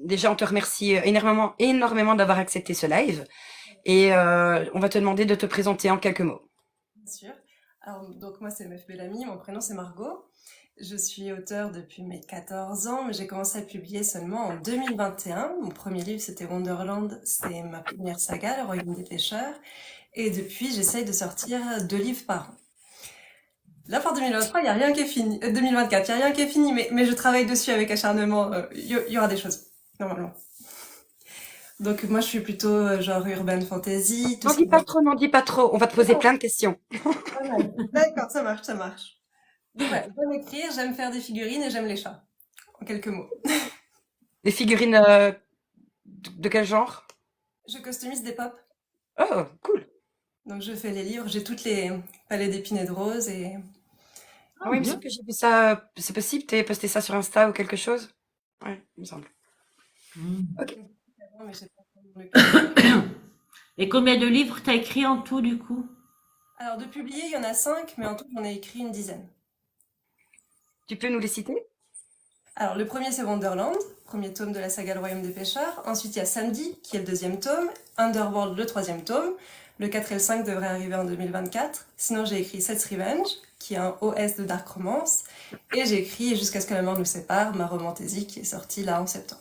déjà, on te remercie énormément, énormément d'avoir accepté ce live. Et on va te demander de te présenter en quelques mots. Bien sûr. Alors, donc moi, c'est Meuf Bellamy, mon prénom c'est Margot. Je suis auteure depuis mes 14 ans, mais j'ai commencé à publier seulement en 2021. Mon premier livre, c'était Wonderland, c'est ma première saga, Le Royaume des pêcheurs. Et depuis, j'essaye de sortir 2 livres par an. Là, pour 2023, il n'y a rien qui est fini. 2024, il n'y a rien qui est fini, mais je travaille dessus avec acharnement. Il y aura des choses, normalement. Donc moi, je suis plutôt genre urban fantasy, tout N'en ce qui dis va pas être... trop, n'en dis pas trop. On va te poser Oh, plein de questions. pas mal. D'accord, ça marche, ça marche. Donc voilà, j'aime écrire, j'aime faire des figurines et j'aime les chats. En quelques mots. Des figurines de quel genre? Je customise des pop. Oh, cool. Donc je fais les livres, j'ai toutes les palais d'épines et de roses et... Ah Ah, oui, il me semble bien. que j'ai vu ça. C'est possible, t'aies posté ça sur Insta ou quelque chose? Ouais, il me semble. Mm. Ok. Mais j'ai pas encore m'en occuper. Et combien de livres t'as écrit en tout, du coup? Alors de publier, il y en a 5, mais en tout, j'en ai écrit une dizaine. Tu peux nous les citer? Alors le premier, c'est Wonderland, premier tome de la saga Le Royaume des pêcheurs. Ensuite, il y a Samedi, qui est le deuxième tome. Underworld, le troisième tome. Le 4 et le 5 devraient arriver en 2024. Sinon, j'ai écrit Set's Revenge, qui est un OS de Dark Romance. Et j'ai écrit Jusqu'à ce que la mort nous sépare, ma romantaisie, qui est sortie là en septembre.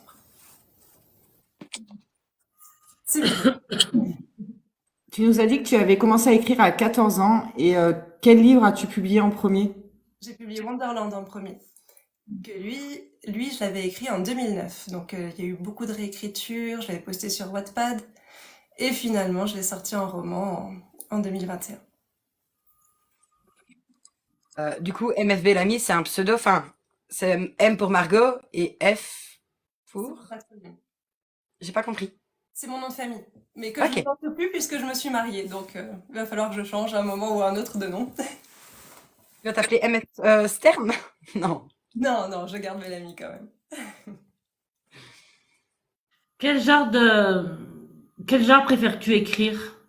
C'est bien. Tu nous as dit que tu avais commencé à écrire à 14 ans et quel livre as-tu publié en premier? J'ai publié Wonderland en premier. Que lui, je l'avais écrit en 2009. Donc il y a eu beaucoup de réécriture, je l'avais posté sur Wattpad. Et finalement, je l'ai sorti en roman en 2021. Du coup, MFB l'ami, c'est un pseudo. Enfin, c'est M pour Margot et F C'est pour. mon patronyme. J'ai pas compris. C'est mon nom de famille. Mais que je ne Ok. porte plus puisque je me suis mariée. Donc il va falloir que je change à un moment ou à un autre de nom. Tu vas t'appeler MS Stern? Non. Non, non, je garde Bellamy quand même. Quel genre de, quel genre préfères-tu écrire?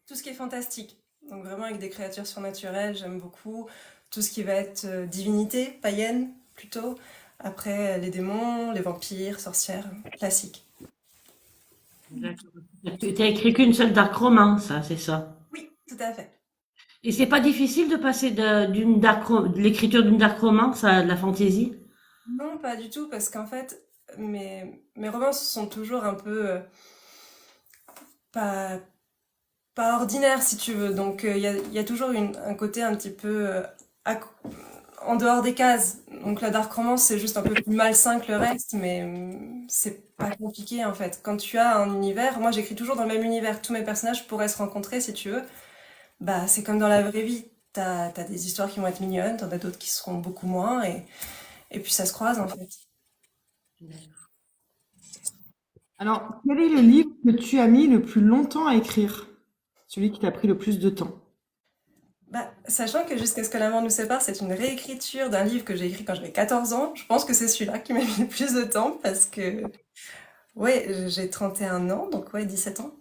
Tout ce qui est fantastique. Donc vraiment avec des créatures surnaturelles, j'aime beaucoup. Tout ce qui va être divinité, païenne plutôt. Après, les démons, les vampires, sorcières, classique. D'accord. Tu t'as écrit qu'une seule dark romance, ça, c'est ça. Oui, tout à fait. Et c'est pas difficile de passer de l'écriture d'une dark romance à de la fantasy? Non, pas du tout, parce qu'en fait, mes romances sont toujours un peu pas, pas ordinaires, si tu veux. Donc, il y a toujours un côté un petit peu à- en dehors des cases. Donc, la dark romance, c'est juste un peu plus malsain que le reste, mais c'est pas compliqué, en fait. Quand tu as un univers, moi, j'écris toujours dans le même univers. Tous mes personnages pourraient se rencontrer, si tu veux. Bah, c'est comme dans la vraie vie. T'as des histoires qui vont être mignonnes, t'en as d'autres qui seront beaucoup moins, et puis ça se croise, en fait. Alors, quel est le livre que tu as mis le plus longtemps à écrire? Celui qui t'a pris le plus de temps. Bah, sachant que Jusqu'à ce que la mort nous sépare, c'est une réécriture d'un livre que j'ai écrit quand j'avais 14 ans, je pense que c'est celui-là qui m'a mis le plus de temps parce que, ouais, j'ai 31 ans, donc ouais, 17 ans.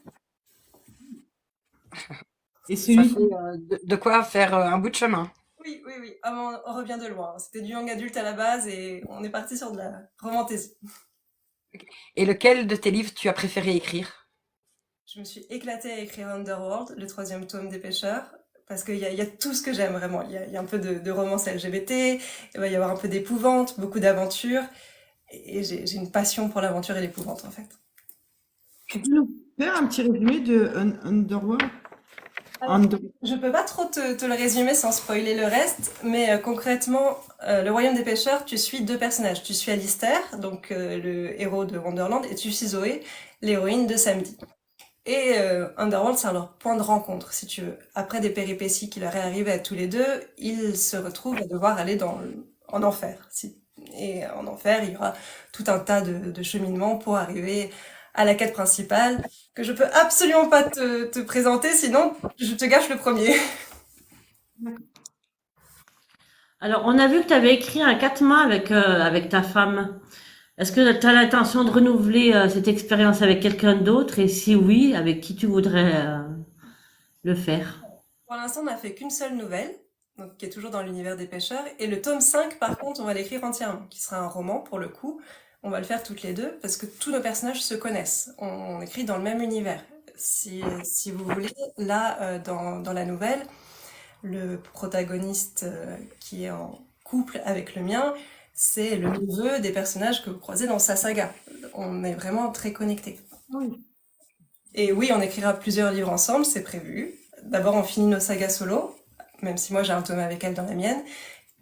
Et Ça celui fait de quoi faire un bout de chemin. Oui, oui, oui. Ah, bon, on revient de loin. C'était du young adulte à la base et on est parti sur de la romantaisie. Et lequel de tes livres tu as préféré écrire? Je me suis éclatée à écrire Underworld, le troisième tome des pêcheurs, parce qu'il y a tout ce que j'aime vraiment. Il y a un peu de romance LGBT, il va y avoir un peu d'épouvante, beaucoup d'aventures, et j'ai une passion pour l'aventure et l'épouvante en fait. tu peux nous faire un petit résumé de Underworld? Alors, Under- je peux pas trop te le résumer sans spoiler le reste, mais concrètement, le Royaume des pêcheurs, tu suis 2 personnages. Tu suis Alistair, donc le héros de Wonderland, et tu suis Zoé, l'héroïne de Samedi. Et Underworld, c'est leur point de rencontre, si tu veux. Après des péripéties qui leur est arrivées à tous les deux, ils se retrouvent à devoir aller en enfer. Et en enfer, il y aura tout un tas de cheminements pour arriver à la quête principale, que je peux absolument pas te présenter, sinon je te gâche le premier. Alors, on a vu que tu avais écrit un 4 mois avec ta femme. Est-ce que tu as l'intention de renouveler cette expérience avec quelqu'un d'autre? Et si oui, avec qui tu voudrais le faire? Pour l'instant, on n'a fait qu'une seule nouvelle, donc qui est toujours dans l'univers des pêcheurs, et le tome 5, par contre, on va l'écrire entièrement, qui sera un roman pour le coup. on va le faire toutes les deux parce que tous nos personnages se connaissent. On écrit dans le même univers. Si vous voulez, là, dans la nouvelle, le protagoniste qui est en couple avec le mien, c'est le neveu des personnages que vous croisez dans sa saga. On est vraiment très connectés. Oui. Et oui, on écrira plusieurs livres ensemble, c'est prévu. D'abord, on finit nos sagas solo, même si moi j'ai un tome avec elle dans la mienne.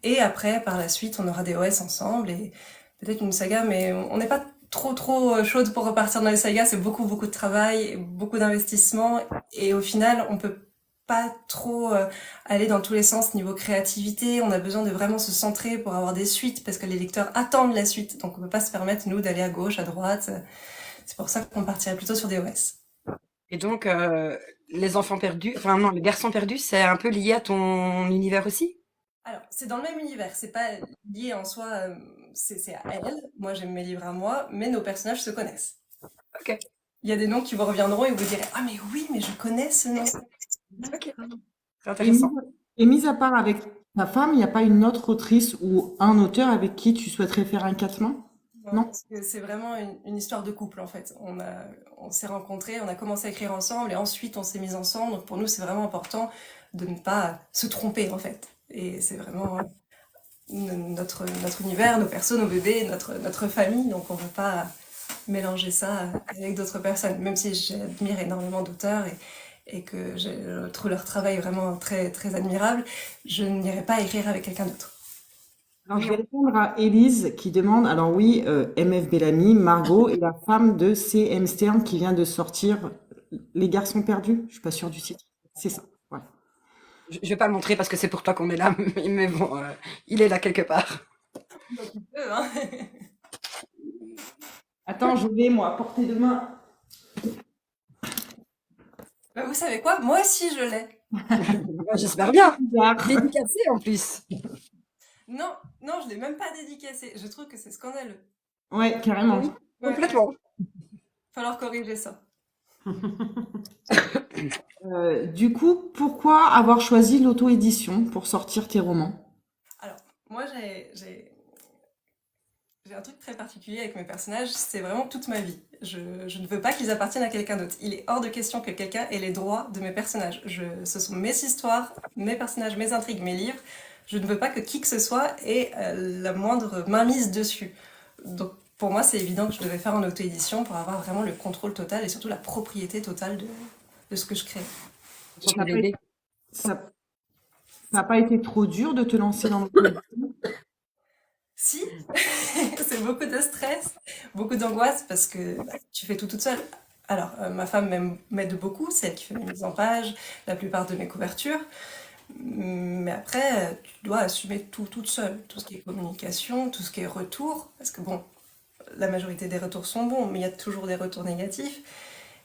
Et après, par la suite, on aura des OS ensemble et peut-être une saga, mais on n'est pas trop chaude pour repartir dans les sagas. C'est beaucoup de travail, beaucoup d'investissement. Et au final, on peut pas trop aller dans tous les sens niveau créativité. On a besoin de vraiment se centrer pour avoir des suites parce que les lecteurs attendent la suite. Donc on peut pas se permettre, nous, d'aller à gauche, à droite. C'est pour ça qu'on partirait plutôt sur des OS. Et donc, les enfants perdus, enfin non, les garçons perdus, c'est un peu lié à ton univers aussi? Alors, c'est dans le même univers, c'est pas lié en soi, c'est à elle. Moi, j'aime mes livres à moi, mais nos personnages se connaissent. Ok, Il y a des noms qui vous reviendront et vous direz, ah mais oui, mais je connais ce nom. ok, c'est Et mis, intéressant. et mis à part avec ta femme, il n'y a pas une autre autrice ou un auteur avec qui tu souhaiterais faire un quatre mains? Non? Parce que c'est vraiment une histoire de couple en fait. On s'est rencontrés, on a commencé à écrire ensemble et ensuite on s'est mis ensemble. Donc pour nous, c'est vraiment important de ne pas se tromper en fait. Et c'est vraiment notre univers, nos persos, nos bébés, notre famille. Donc on ne veut pas mélanger ça avec d'autres personnes. Même si j'admire énormément d'auteurs et que je trouve leur travail vraiment très admirable, je n'irai pas écrire avec quelqu'un d'autre. Alors, je vais répondre à Élise qui demande, alors oui, MF Bellamy, Margot est la femme de C.M. Stern qui vient de sortir Les Garçons Perdus. Je suis pas sûre du titre. C'est ça. Ouais. Je vais pas le montrer parce que c'est pour toi qu'on est là, mais bon, il est là quelque part. Donc il peut, hein. Attends, je vais, moi, porter de main. Bah, vous savez quoi? Moi aussi je l'ai. Ouais, j'espère bien. Bizarre. Dédicacé en plus. Non, je l'ai même pas dédicacé. Je trouve que c'est scandaleux. Ouais, carrément. Oui, Ouais, complètement. falloir corriger ça. Du coup, pourquoi avoir choisi l'auto-édition pour sortir tes romans? Alors, moi j'ai un truc très particulier avec mes personnages, c'est vraiment toute ma vie. Je ne veux pas qu'ils appartiennent à quelqu'un d'autre. Il est hors de question que quelqu'un ait les droits de mes personnages. Ce sont mes histoires, mes personnages, mes intrigues, mes livres. Je ne veux pas que qui que ce soit ait la moindre mainmise dessus. Donc pour moi, c'est évident que je devais faire en auto-édition pour avoir vraiment le contrôle total et surtout la propriété totale de ce que je crée. Sur tes bébés. Ça n'a pas été trop dur de te lancer dans l'auto-édition? Si, c'est beaucoup de stress, beaucoup d'angoisse parce que tu fais tout toute seule. Alors, ma femme m'aide beaucoup, c'est elle qui fait mes mises en page, la plupart de mes couvertures. Mais après, tu dois assumer tout toute seule, tout ce qui est communication, tout ce qui est retour, parce que bon, la majorité des retours sont bons, mais il y a toujours des retours négatifs.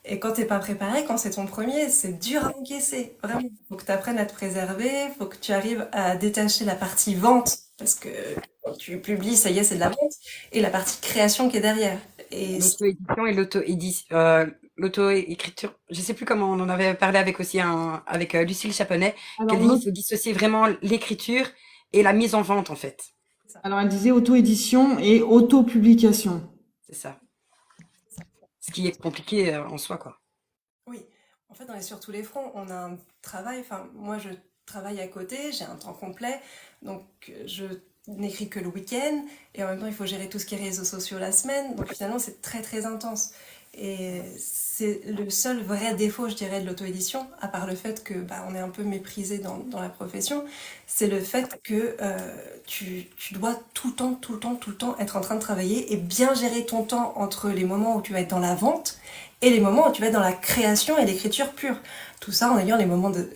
Et quand t'es pas préparé, quand c'est ton premier, c'est dur à encaisser, vraiment. Faut que tu apprennes à te préserver, faut que tu arrives à détacher la partie vente, parce que quand tu publies, ça y est, c'est de la vente, et la partie création qui est derrière. Et L'auto-édition et l'auto-écriture. Je sais plus comment on en avait parlé avec aussi avec Lucille Chaponnet, Alors, qu'elle dit qu'il faut dissocier vraiment l'écriture et la mise en vente en fait. alors, elle disait auto-édition et auto-publication. C'est ça. Ce qui est compliqué en soi, quoi. oui, en fait, on est sur tous les fronts. On a un travail, enfin, moi, je travaille à côté, j'ai un temps complet, donc je n'écris que le week-end, et en même temps, il faut gérer tout ce qui est réseaux sociaux la semaine, donc finalement, c'est très intense. Et c'est le seul vrai défaut, je dirais, de l'auto-édition, à part le fait que on est un peu méprisé dans la profession, c'est le fait que tu dois tout le temps être en train de travailler et bien gérer ton temps entre les moments où tu vas être dans la vente et les moments où tu vas être dans la création et l'écriture pure. Tout ça en ayant les moments de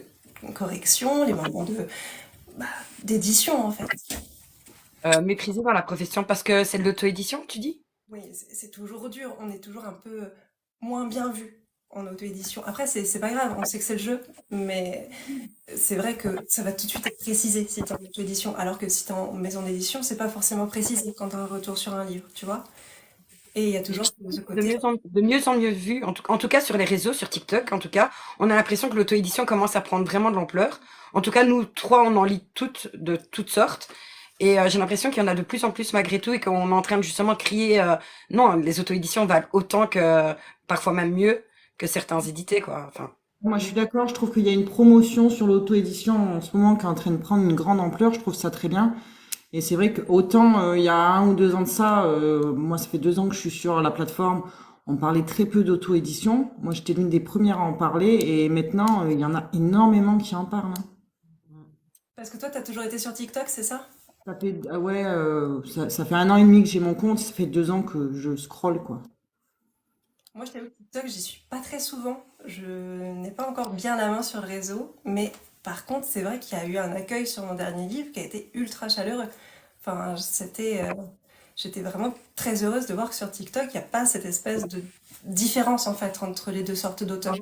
correction, les moments d'édition en fait. Méprisé dans la profession parce que c'est de l'auto-édition, tu dis? Oui, c'est toujours dur, on est toujours un peu moins bien vu en auto-édition. Après, c'est pas grave, on sait que c'est le jeu, mais c'est vrai que ça va tout de suite être précisé si t'es en auto-édition, alors que si t'es en maison d'édition, c'est pas forcément précisé quand t'as un retour sur un livre, tu vois. Et il y a toujours ce De côté. mieux en mieux vu, en tout cas sur les réseaux, sur TikTok, en tout cas, on a l'impression que l'auto-édition commence à prendre vraiment de l'ampleur. En tout cas, nous trois, on en lit toutes, de toutes sortes. Et j'ai l'impression qu'il y en a de plus en plus malgré tout et qu'on est en train de justement crier non, les auto-éditions valent autant que, parfois même mieux que certains édités, quoi. Enfin, Moi, je suis d'accord. Je trouve qu'il y a une promotion sur l'auto-édition en ce moment qui est en train de prendre une grande ampleur. Je trouve ça très bien. Et c'est vrai que autant il y a 1 ou 2 ans de ça, moi, ça fait 2 ans que je suis sur la plateforme. On parlait très peu d'auto-édition. Moi, j'étais l'une des premières à en parler. Et maintenant, il y en a énormément qui en parlent, hein. Parce que toi, t'as toujours été sur TikTok, c'est ça? Ça fait, ah ouais, ça fait 1 an et demi que j'ai mon compte. Ça fait 2 ans que je scrolle, quoi. Moi, je t'avoue que TikTok, j'y suis pas très souvent. Je n'ai pas encore bien la main sur le réseau, mais par contre, c'est vrai qu'il y a eu un accueil sur mon dernier livre qui a été ultra chaleureux. Enfin, j'étais vraiment très heureuse de voir que sur TikTok, il n'y a pas cette espèce de différence en fait entre les deux sortes d'auteurs.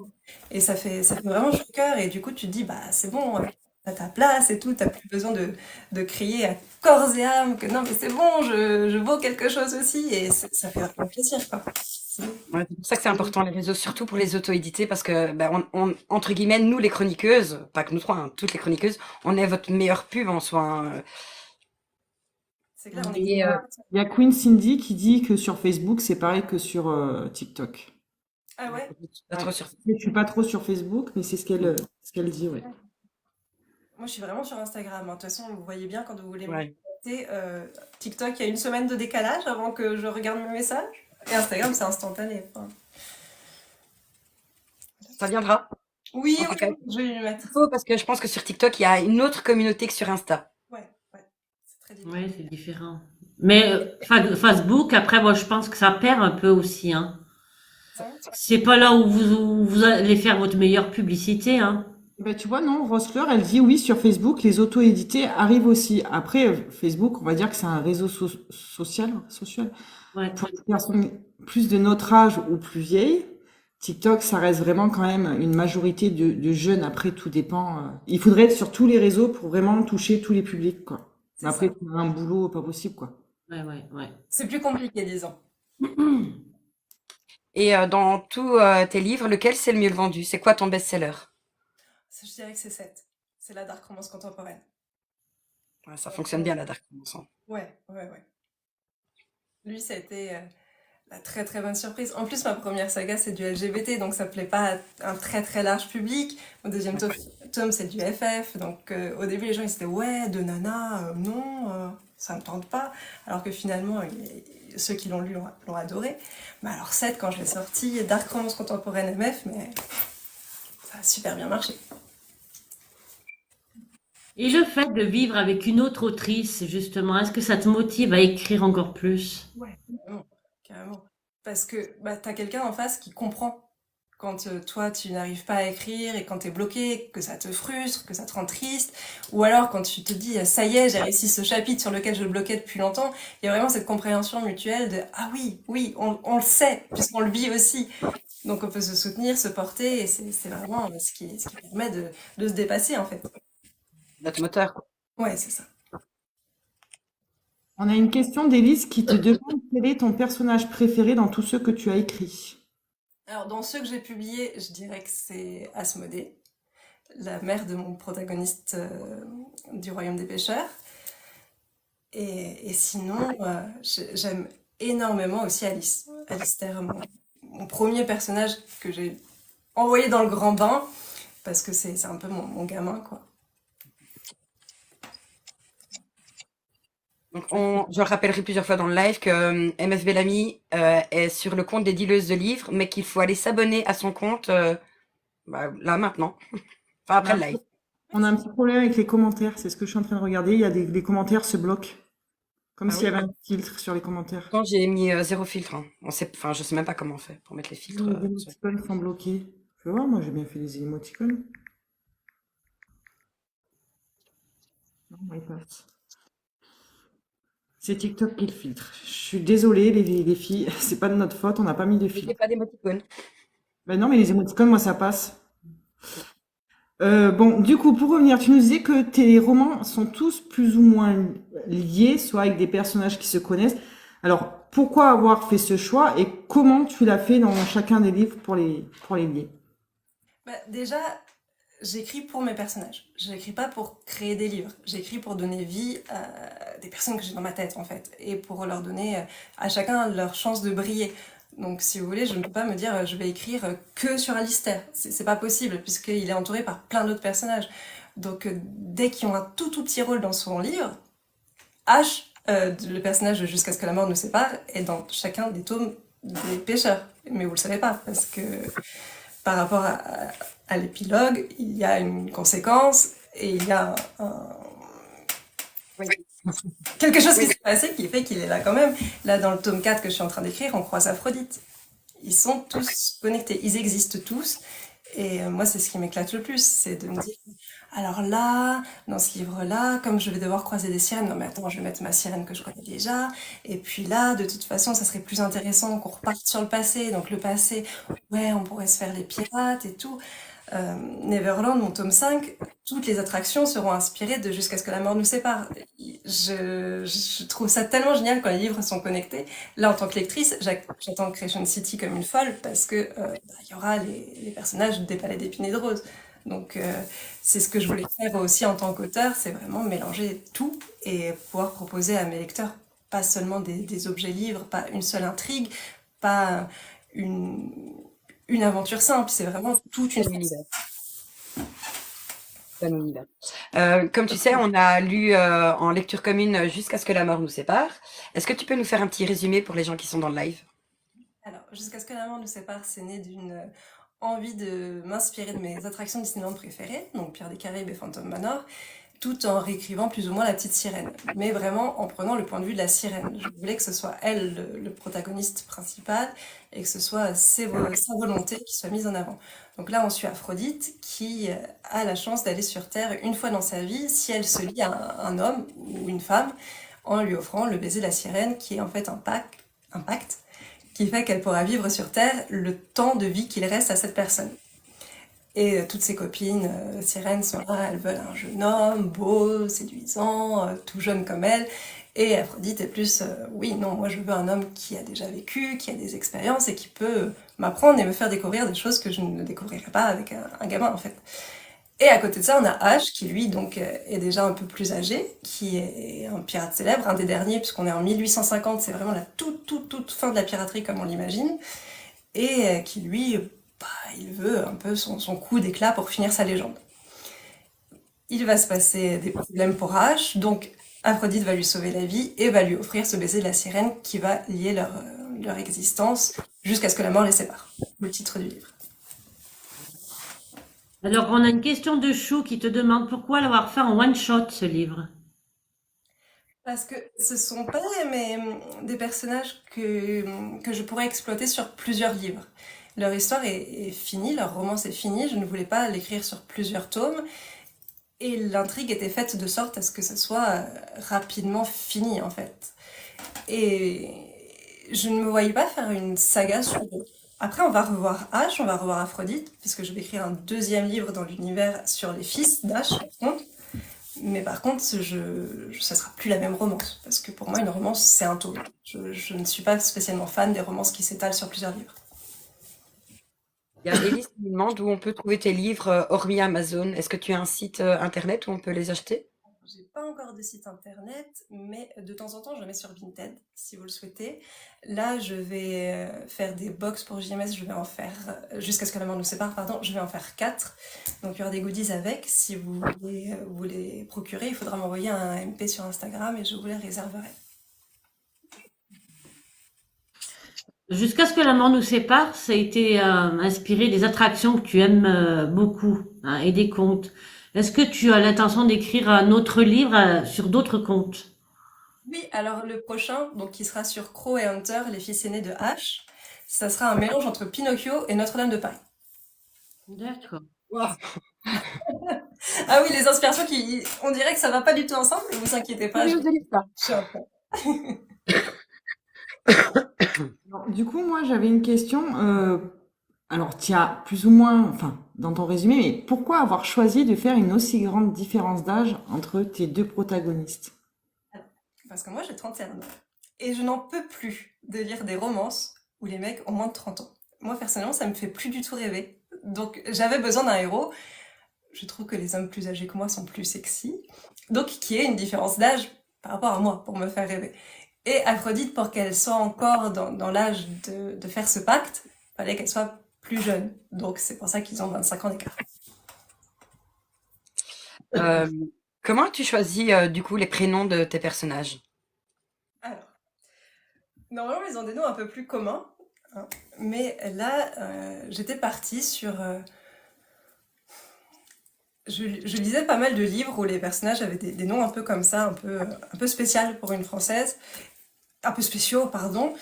Et ça fait vraiment chaud au cœur. Et du coup, tu te dis, bah c'est bon, t'as ta place et tout, t'as plus besoin de crier à corps et âme que non, mais c'est bon, je vaux quelque chose aussi. Et ça fait vraiment plaisir, quoi. ouais, c'est pour ça que c'est important les réseaux, surtout pour les auto-édités, parce que ben, entre guillemets, nous les chroniqueuses, pas que nous trois, hein, toutes les chroniqueuses, on est votre meilleure pub en soi, hein. C'est clair, on est Et Il y a Queen Cindy qui dit que sur Facebook, c'est pareil que sur TikTok. Ah ouais? pas Ouais. trop sur. Je suis pas trop sur Facebook, mais c'est ce qu'elle dit, ouais. Moi, je suis vraiment sur Instagram, hein. De toute façon, vous voyez bien quand vous voulez me Ouais. contacter. TikTok, il y a une semaine de décalage avant que je regarde mes messages. Et Instagram, c'est instantané. Enfin, Ça viendra. oui, En tout cas, oui, je vais lui mettre. il faut parce que je pense que sur TikTok, il y a une autre communauté que sur Insta. Ouais, ouais. C'est très différent. Oui, c'est différent. Mais Facebook, après, moi, je pense que ça perd un peu aussi, hein. Hein. C'est pas là où vous allez faire votre meilleure publicité, hein. Ben, tu vois, non, Rossler, elle dit oui, sur Facebook, les auto-édités arrivent aussi. Après, Facebook, on va dire que c'est un réseau social Ouais. pour les personnes plus de notre âge ou plus vieilles. TikTok, ça reste vraiment quand même une majorité de jeunes. Après, tout dépend. Il faudrait être sur tous les réseaux pour vraiment toucher tous les publics, quoi. Mais C'est ça. après, c'est un boulot pas possible, quoi. Ouais. C'est plus compliqué, disons. Et dans tous tes livres, lequel c'est le mieux vendu? C'est quoi ton best-seller? Je dirais que c'est 7. C'est la dark romance contemporaine. Ouais, ça fonctionne bien la Dark Romance, hein. Ouais, ouais, ouais. Lui, ça a été la très très bonne surprise. En plus, ma première saga, c'est du LGBT, donc ça plaît pas à un très très large public. Mon deuxième tome, c'est du FF. Donc au début, les gens ils étaient ouais, de nana, non, ça me tente pas. Alors que finalement, ceux qui l'ont lu l'ont adoré. Mais alors 7, quand je l'ai sorti, Dark Romance Contemporaine MF, mais ça a super bien marché. Et le fait de vivre avec une autre autrice, justement, est-ce que ça te motive à écrire encore plus? Ouais, carrément, carrément. Parce que bah, t'as quelqu'un en face qui comprend quand toi tu n'arrives pas à écrire et quand t'es bloqué, que ça te frustre, que ça te rend triste, ou alors quand tu te dis ça y est, j'ai réussi ce chapitre sur lequel je bloquais depuis longtemps, il y a vraiment cette compréhension mutuelle de ah oui, oui, on le sait, puisqu'on le vit aussi. Donc on peut se soutenir, se porter, et c'est vraiment ce qui permet de se dépasser en fait. Notre moteur, quoi. Ouais, c'est ça. On a une question d'Élise qui te demande quel est ton personnage préféré dans tous ceux que tu as écrits. Alors dans ceux que j'ai publiés, je dirais que c'est Asmodée, la mère de mon protagoniste du Royaume des Pêcheurs. Et sinon, j'aime énormément aussi Alice. Alistair, mon premier personnage que j'ai envoyé dans le grand bain, parce que c'est un peu mon gamin, quoi. Donc je le rappellerai plusieurs fois dans le live que MF Bellamy est sur le compte des dealeuses de livres, mais qu'il faut aller s'abonner à son compte bah, là maintenant. Enfin après le live. On a un petit problème avec les commentaires, c'est ce que je suis en train de regarder. Il y a les commentaires se bloquent. Comme Ah s'il y oui. avait un filtre sur les commentaires. Quand j'ai mis zéro filtre, hein. Enfin, je sais même pas comment on fait pour mettre les filtres. Les émoticônes sont bloqués. Je vais voir, moi j'ai bien fait les émoticônes. Non, ils passent. C'est TikTok qui le filtre. Je suis désolée les filles, c'est pas de notre faute, on n'a pas mis de Je fais filtre. pas d'émoticônes. Ben non, mais les émoticônes, moi ça passe. Bon, du coup, pour revenir, tu nous disais que tes romans sont tous plus ou moins liés, soit avec des personnages qui se connaissent. Alors, pourquoi avoir fait ce choix et comment tu l'as fait dans chacun des livres pour les lier? Bah, déjà, j'écris pour mes personnages. J'écris pas pour créer des livres. J'écris pour donner vie à des personnes que j'ai dans ma tête, en fait, et pour leur donner à chacun leur chance de briller. Donc, si vous voulez, je ne peux pas me dire je vais écrire que sur Alistair. C'est pas possible, puisqu'il est entouré par plein d'autres personnages. Donc, dès qu'ils ont un tout petit rôle dans son livre, H, le personnage de Jusqu'à ce que la mort nous sépare, est dans chacun des tomes des pêcheurs. Mais vous le savez pas, parce que par rapport à l'épilogue, il y a une conséquence et il y a Oui. quelque chose qui Oui. s'est passé qui fait qu'il est là quand même. Là, dans le tome 4 que je suis en train d'écrire, on croise Aphrodite. Ils sont tous connectés, ils existent tous. Et moi, c'est ce qui m'éclate le plus, c'est de me dire, alors là, dans ce livre-là, comme je vais devoir croiser des sirènes, non mais attends, je vais mettre ma sirène que je connais déjà. Et puis là, de toute façon, ça serait plus intéressant qu'on reparte sur le passé. Donc le passé, ouais, on pourrait se faire les pirates et tout. Neverland, mon tome 5, toutes les attractions seront inspirées de Jusqu'à ce que la mort nous sépare. Je trouve ça tellement génial quand les livres sont connectés. Là, en tant que lectrice, j'attends Creation City comme une folle parce que y aura les personnages des palais d'épines et de roses. Donc, c'est ce que je voulais faire aussi en tant qu'auteur, c'est vraiment mélanger tout et pouvoir proposer à mes lecteurs pas seulement des objets livres, pas une seule intrigue, pas une, une aventure simple, c'est vraiment toute une Un univers. Un univers. Comme tu sais, on a lu en lecture commune Jusqu'à ce que la mort nous sépare. Est-ce que tu peux nous faire un petit résumé pour les gens qui sont dans le live? Alors, Jusqu'à ce que la mort nous sépare, c'est né d'une envie de m'inspirer de mes attractions Disneyland préférées, donc Pierre des Caraïbes et Phantom Manor, tout en réécrivant plus ou moins la petite sirène, mais vraiment en prenant le point de vue de la sirène. Je voulais que ce soit elle le protagoniste principal et que ce soit sa volonté qui soit mise en avant. Donc là, on suit Aphrodite qui a la chance d'aller sur Terre une fois dans sa vie si elle se lie à un homme ou une femme en lui offrant le baiser de la sirène qui est en fait un pacte qui fait qu'elle pourra vivre sur Terre le temps de vie qu'il reste à cette personne. Et toutes ses copines sirènes sont là, elles veulent un jeune homme, beau, séduisant, tout jeune comme elle. Et Aphrodite est plus, oui, non, moi je veux un homme qui a déjà vécu, qui a des expériences et qui peut m'apprendre et me faire découvrir des choses que je ne découvrirais pas avec un gamin en fait. Et à côté de ça, on a Ash, qui lui donc est déjà un peu plus âgé, qui est un pirate célèbre, un des derniers, puisqu'on est en 1850, c'est vraiment la toute fin de la piraterie comme on l'imagine, et qui lui, bah, il veut un peu son coup d'éclat pour finir sa légende. Il va se passer des problèmes pour Ash, donc Aphrodite va lui sauver la vie et va lui offrir ce baiser de la sirène qui va lier leur existence jusqu'à ce que la mort les sépare. Le titre du livre. Alors, on a une question de Chou qui te demande pourquoi l'avoir fait en one shot, ce livre. Parce que ce sont pas des personnages que je pourrais exploiter sur plusieurs livres. Leur histoire est finie, leur romance est finie, je ne voulais pas l'écrire sur plusieurs tomes, et l'intrigue était faite de sorte à ce que ça soit rapidement fini en fait. Et je ne me voyais pas faire une saga sur eux. Après, on va revoir Ash, on va revoir Aphrodite, puisque je vais écrire un deuxième livre dans l'univers sur les fils d'Ash, par contre. Mais par contre, ça sera plus la même romance. Parce que pour moi, une romance, c'est un tome. Je ne suis pas spécialement fan des romances qui s'étalent sur plusieurs livres. Il y a Élise qui me demande où on peut trouver tes livres hormis Amazon. Est-ce que tu as un site internet où on peut les acheter? J'ai pas encore de site internet, mais de temps en temps, je le mets sur Vinted, si vous le souhaitez. Là, je vais faire des box pour JMS, je vais en faire, jusqu'à ce que la mort nous sépare, pardon, je vais en faire 4. Donc, il y aura des goodies avec. Si vous voulez vous les procurer, il faudra m'envoyer un MP sur Instagram et je vous les réserverai. Jusqu'à ce que la mort nous sépare, ça a été inspiré des attractions que tu aimes beaucoup, hein, et des contes. Est-ce que tu as l'intention d'écrire un autre livre sur d'autres contes? Oui, alors le prochain, donc qui sera sur Crow et Hunter, les fils aînés de H, ça sera un mélange entre Pinocchio et Notre-Dame de Paris. D'accord. Wow. Ah oui, les inspirations qui, on dirait que ça va pas du tout ensemble, ne vous inquiétez pas, Curieuse de l'histoire. je suis un peu. Alors, du coup, moi, j'avais une question. Alors, tu as plus ou moins, enfin, dans ton résumé, mais pourquoi avoir choisi de faire une aussi grande différence d'âge entre tes deux protagonistes? Parce que moi j'ai 31 ans et je n'en peux plus de lire des romances où les mecs ont moins de 30 ans. Moi personnellement ça me fait plus du tout rêver. Donc j'avais besoin d'un héros, je trouve que les hommes plus âgés que moi sont plus sexy. Donc, qu'il y ait une différence d'âge par rapport à moi, pour me faire rêver. Et Aphrodite, pour qu'elle soit encore dans l'âge de faire ce pacte, il fallait qu'elle soit plus jeune. Donc, c'est pour ça qu'ils ont 25 ans d'écart. Euh, Comment as-tu choisi du coup les prénoms de tes personnages? Alors, normalement, ils ont des noms un peu plus communs, hein. Mais là, j'étais partie sur... je lisais pas mal de livres où les personnages avaient des noms un peu comme ça, un peu spécial pour une française, un peu spéciaux, pardon.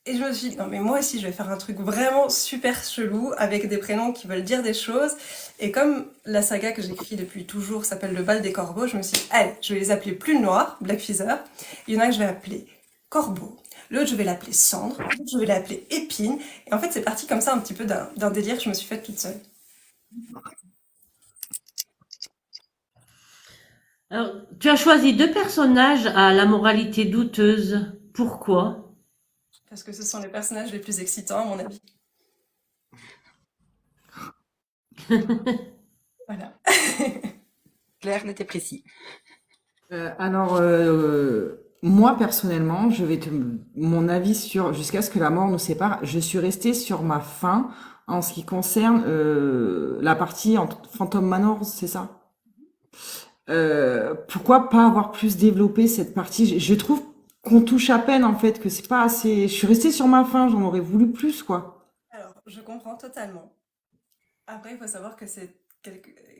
Et je me suis dit, non mais moi aussi je vais faire un truc vraiment super chelou avec des prénoms qui veulent dire des choses. Et comme la saga que j'écris depuis toujours s'appelle Le Bal des Corbeaux, je me suis dit, allez, je vais les appeler Plume Noire, Black Feather. Il y en a que je vais appeler Corbeau, l'autre je vais l'appeler Cendre, l'autre je vais l'appeler Épine. Et en fait c'est parti comme ça un petit peu d'un délire que je me suis faite toute seule. Alors, tu as choisi deux personnages à la moralité douteuse. Pourquoi? Parce que ce sont les personnages les plus excitants à mon avis. Voilà. Clair, net et précis. Alors, moi personnellement, mon avis sur jusqu'à ce que la mort nous sépare, je suis restée sur ma fin en ce qui concerne la partie entre Phantom Manor, c'est ça? Pourquoi pas avoir plus développé cette partie? Je trouve qu'on touche à peine en fait, que c'est pas assez. Je suis restée sur ma fin, j'en aurais voulu plus quoi. Alors, je comprends totalement. Après, il faut savoir que c'est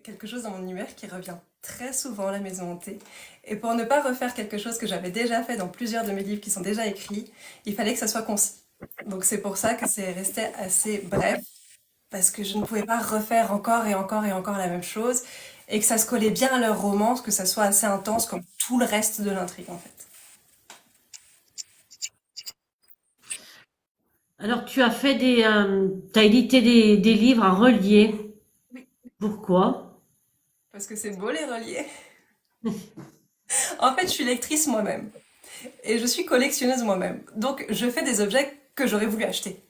quelque chose dans mon univers qui revient très souvent, la maison hantée. Et pour ne pas refaire quelque chose que j'avais déjà fait dans plusieurs de mes livres qui sont déjà écrits, il fallait que ça soit concis. Donc c'est pour ça que c'est resté assez bref, parce que je ne pouvais pas refaire encore et encore et encore la même chose, et que ça se collait bien à leur romance, que ça soit assez intense comme tout le reste de l'intrigue en fait. Alors, tu as fait t'as édité des livres en relié. Oui, Pourquoi? parce que c'est beau les reliés. En fait, je suis lectrice moi-même, et je suis collectionneuse moi-même. Donc je fais des objets que j'aurais voulu acheter.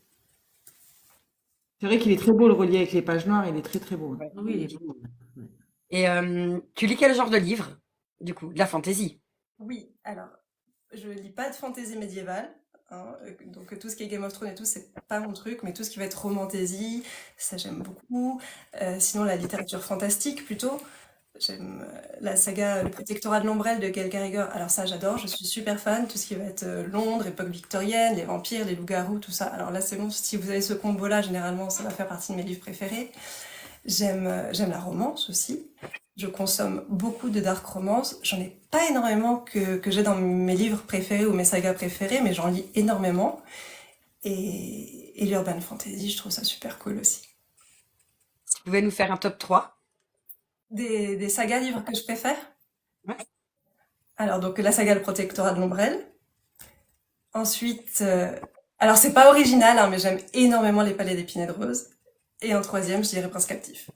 C'est vrai qu'il est très beau le relief avec les pages noires, il est très très beau. Ouais. Oui, il est beau. Ouais. Et tu lis quel genre de livre, du coup? De la fantaisie. Oui, alors, je lis pas de fantaisie médiévale, hein, donc tout ce qui est Game of Thrones et tout, c'est pas mon truc, mais tout ce qui va être romantasy, ça j'aime beaucoup. Sinon, la littérature fantastique plutôt. J'aime la saga Le Protectorat de l'Ombrelle de Gail Carriger. Alors ça, j'adore, je suis super fan. Tout ce qui va être Londres, époque victorienne, les vampires, les loups-garous, tout ça. Alors là, c'est bon, si vous avez ce combo-là, généralement, ça va faire partie de mes livres préférés. J'aime la romance aussi. Je consomme beaucoup de dark romance. J'en ai pas énormément que j'ai dans mes livres préférés ou mes sagas préférées, mais j'en lis énormément. Et l'urban fantasy, je trouve ça super cool aussi. Tu pouvais nous faire un top 3? Des sagas livres que je préfère? Ouais. Alors, donc, la saga Le Protectorat de l'Ombrelle. Ensuite, alors c'est pas original, hein, mais j'aime énormément Les Palais d'Épines et de Rose. Et en troisième, je dirais Prince Captif.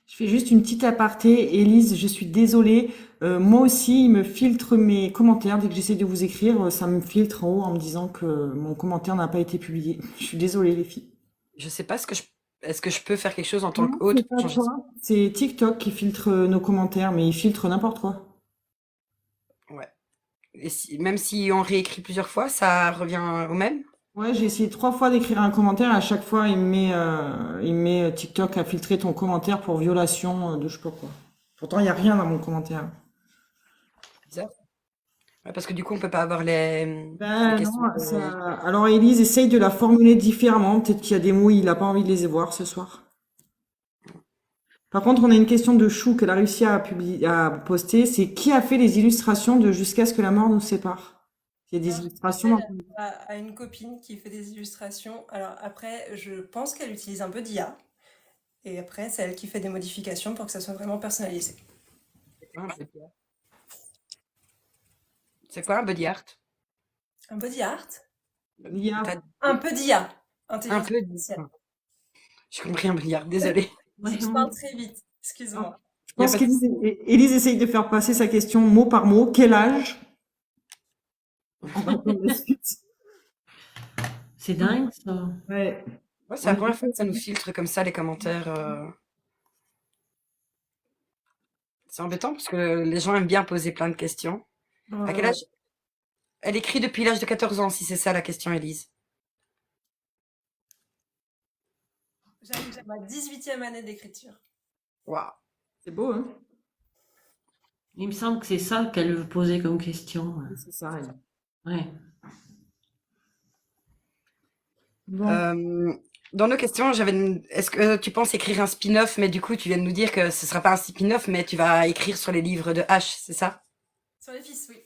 Je fais juste une petite aparté, Élise, je suis désolée. Moi aussi, il me filtre mes commentaires. Dès que j'essaie de vous écrire, ça me filtre en haut en me disant que mon commentaire n'a pas été publié. Je suis désolée, les filles. Je sais pas est-ce que je peux faire quelque chose en tant Non, qu'hôte c'est pour pas changer ça? toi. C'est TikTok qui filtre nos commentaires, mais il filtre n'importe quoi. Ouais. Et même si on réécrit plusieurs fois, ça revient au même? Ouais, j'ai essayé 3 fois d'écrire un commentaire. À chaque fois, il me met TikTok à filtrer ton commentaire pour violation de je sais pas quoi. Pourtant, il n'y a rien dans mon commentaire. Bizarre. Ouais, parce que du coup, on peut pas avoir les Ben questions non, de... alors Élise, essaye de la formuler différemment. Peut-être qu'il y a des mots, il n'a pas envie de les voir ce soir. Par contre, on a une question de Chou qu'elle a réussi à poster. C'est qui a fait les illustrations de Jusqu'à ce que la mort nous sépare? Il y a des Alors, illustrations j'appelle à une copine qui fait des illustrations. Alors après, je pense qu'elle utilise un peu d'IA. Et après, c'est elle qui fait des modifications pour que ça soit vraiment personnalisé. un body art. C'est quoi un body art? Un body art? l'IA. T'as Un peu d'IA. un Intelligence peu... artificielle. J'ai compris un body art, désolée. Ouais. Je parle très vite, excuse-moi. Je Y a pense pas de... qu'Élise essaye de faire passer sa question mot par mot. Quel âge? On va prendre la suite. C'est dingue, ça. Ouais. Ouais, c'est On la est- première fois que ça nous filtre comme ça les commentaires. C'est embêtant parce que les gens aiment bien poser plein de questions. À quel Ouais. âge? Elle écrit depuis l'âge de 14 ans, si c'est ça la question, Élise. J'arrive à ma 18e année d'écriture. Waouh. C'est beau, hein? Il me semble que c'est ça qu'elle veut poser comme question. Oui, c'est ça, elle. Ouais. Bon. Euh, dans nos questions, est-ce que tu penses écrire un spin-off, mais du coup, tu viens de nous dire que ce sera pas un spin-off, mais tu vas écrire sur les livres de H, c'est ça? Sur les fils, oui.